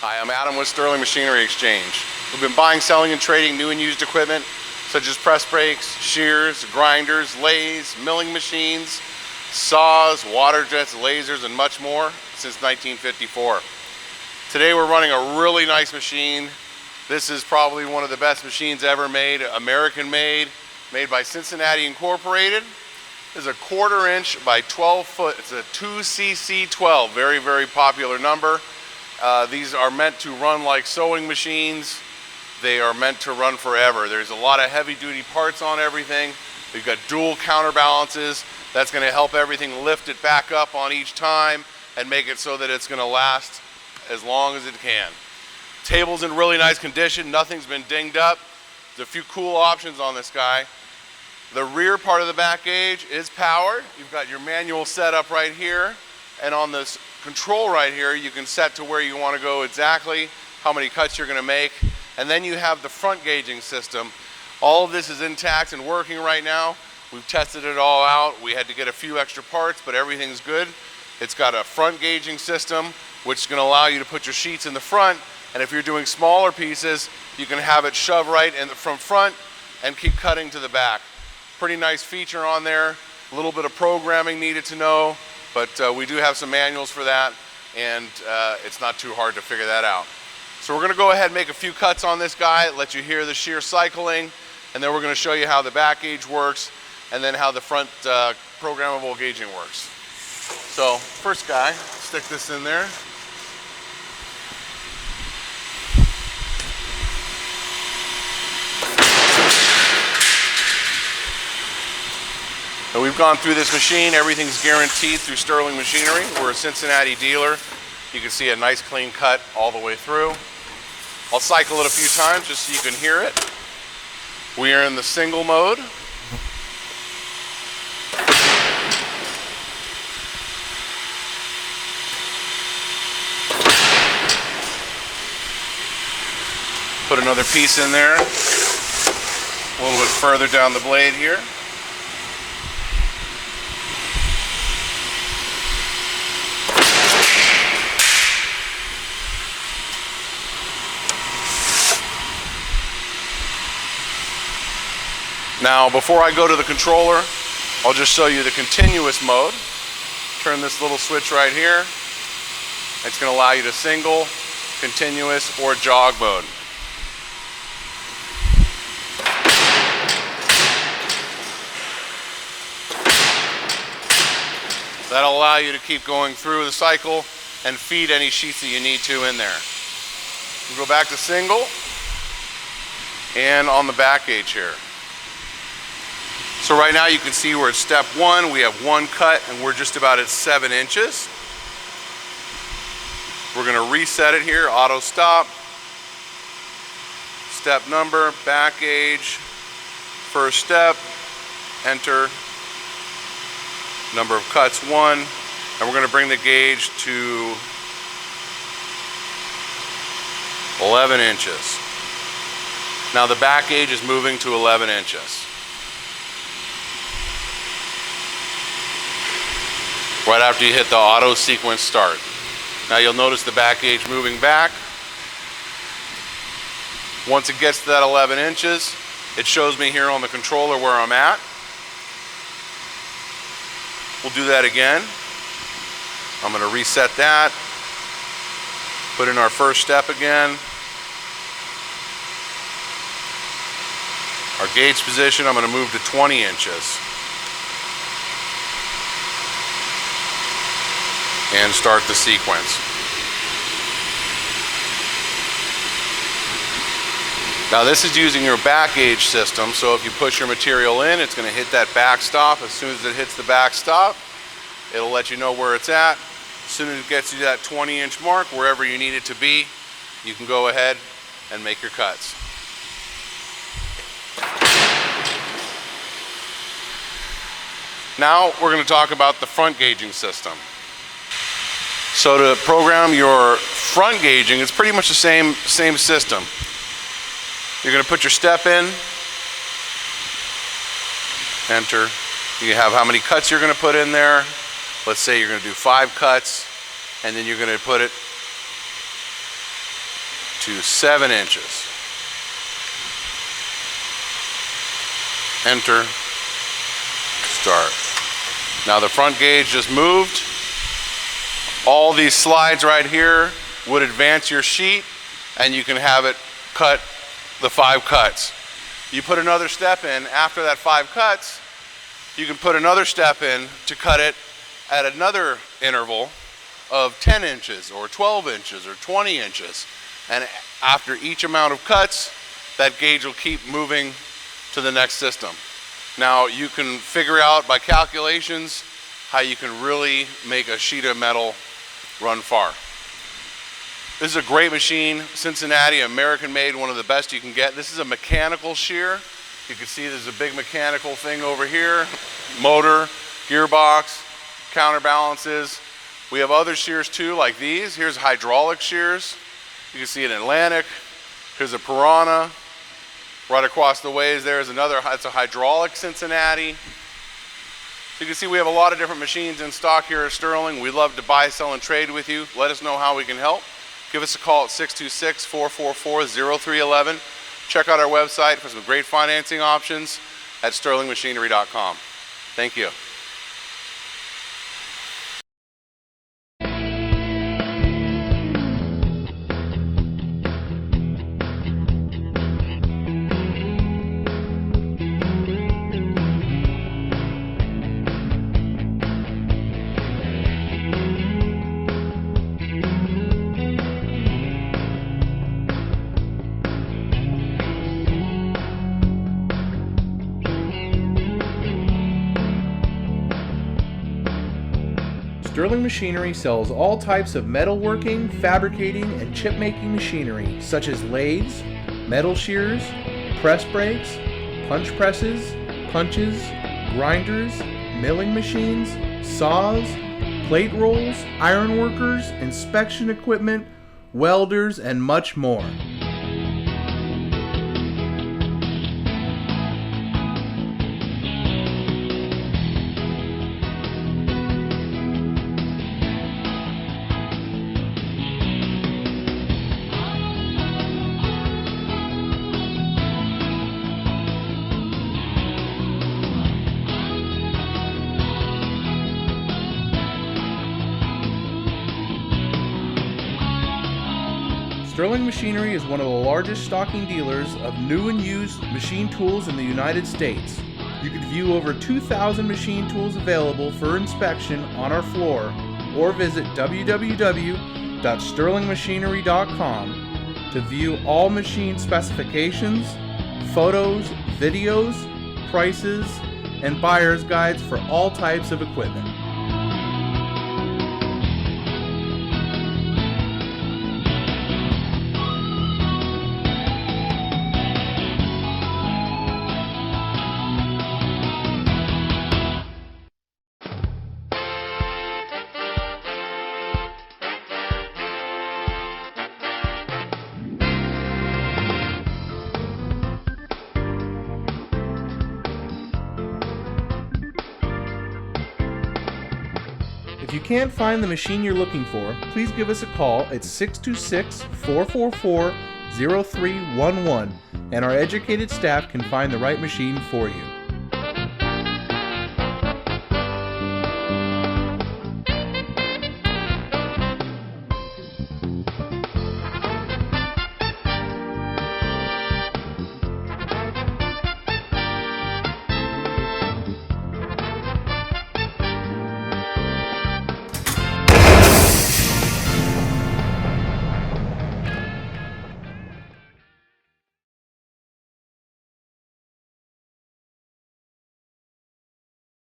Hi, I'm Adam with Sterling Machinery Exchange. We've been buying, selling, and trading new and used equipment such as press brakes, shears, grinders, lathes, milling machines, saws, water jets, lasers, and much more since 1954. Today we're running a really nice machine. This is probably one of the best machines ever made, American made by Cincinnati Incorporated. This is a 1/4 inch by 12 foot. It's a 2cc12, very, very popular number. These are meant to run like sewing machines. They are meant to run forever. There's a lot of heavy duty parts on everything. We've got dual counterbalances. That's going to help everything lift it back up on each time and make it so that it's going to last as long as it can. Table's in really nice condition. Nothing's been dinged up. There's a few cool options on this guy. The rear part of the back gauge is powered. You've got your manual setup right here, and on this control right here you can set to where you want to go exactly, how many cuts you're going to make, and then you have the front gauging system. All of this is intact and working right now. We've tested it all out. We had to get a few extra parts, but everything's good. It's got a front gauging system which is going to allow you to put your sheets in the front, and if you're doing smaller pieces you can have it shoved right in from front and keep cutting to the back. Pretty nice feature on there. A little bit of programming needed to know, but we do have some manuals for that, and it's not too hard to figure that out. So we're going to go ahead and make a few cuts on this guy, let you hear the shear cycling, and then we're going to show you how the back gauge works and then how the front programmable gauging works. So first guy, stick this in there. So we've gone through this machine. Everything's guaranteed through Sterling Machinery. We're a Cincinnati dealer. You can see a nice clean cut all the way through. I'll cycle it a few times just so you can hear it. We are in the single mode. Put another piece in there, a little bit further down the blade here. Now, before I go to the controller, I'll just show you the continuous mode. Turn this little switch right here. It's going to allow you to single, continuous, or jog mode. That'll allow you to keep going through the cycle and feed any sheets that you need to in there. We'll go back to single and on the back gauge here. So right now you can see we're at step 1. We have 1 cut and we're just about at 7 inches. We're going to reset it here, auto stop, step number, back gauge, first step, enter, number of cuts 1, and we're going to bring the gauge to 11 inches. Now the back gauge is moving to 11 inches. Right after you hit the auto sequence start. Now you'll notice the back gauge moving back. Once it gets to that 11 inches, it shows me here on the controller where I'm at. We'll do that again. I'm going to reset that. Put in our first step again. Our gauge position, I'm going to move to 20 inches. And start the sequence. Now this is using your back gauge system, so if you push your material in, it's going to hit that back stop. As soon as it hits the back stop, it'll let you know where it's at. As soon as it gets you that 20-inch mark, wherever you need it to be, you can go ahead and make your cuts. Now we're going to talk about the front gauging system. So to program your front gauging, it's pretty much the same system. You're going to put your step in, enter. You have how many cuts you're going to put in there. Let's say you're going to do 5 cuts, and then you're going to put it to 7 inches. Enter, start. Now the front gauge just moved. All these slides right here would advance your sheet, and you can have it cut the 5 cuts. You put another step in after that 5 cuts, you can put another step in to cut it at another interval of 10 inches or 12 inches or 20 inches. And after each amount of cuts, that gauge will keep moving to the next system. Now you can figure out by calculations how you can really make a sheet of metal run far. This is a great machine, Cincinnati, American made, one of the best you can get. This is a mechanical shear. You can see there's a big mechanical thing over here, motor, gearbox, counterbalances. We have other shears too, like these. Here's hydraulic shears. You can see an Atlantic. Here's a Piranha. Right across the ways there is another, it's a hydraulic Cincinnati. So you can see we have a lot of different machines in stock here at Sterling. We'd love to buy, sell, and trade with you. Let us know how we can help. Give us a call at 626-444-0311. Check out our website for some great financing options at sterlingmachinery.com. Thank you. Sterling Machinery sells all types of metalworking, fabricating, and chip-making machinery, such as lathes, metal shears, press brakes, punch presses, punches, grinders, milling machines, saws, plate rolls, iron workers, inspection equipment, welders, and much more. Sterling Machinery is one of the largest stocking dealers of new and used machine tools in the United States. You can view over 2,000 machine tools available for inspection on our floor, or visit www.sterlingmachinery.com to view all machine specifications, photos, videos, prices, and buyer's guides for all types of equipment. If you can't find the machine you're looking for, please give us a call at 626-444-0311, and our educated staff can find the right machine for you.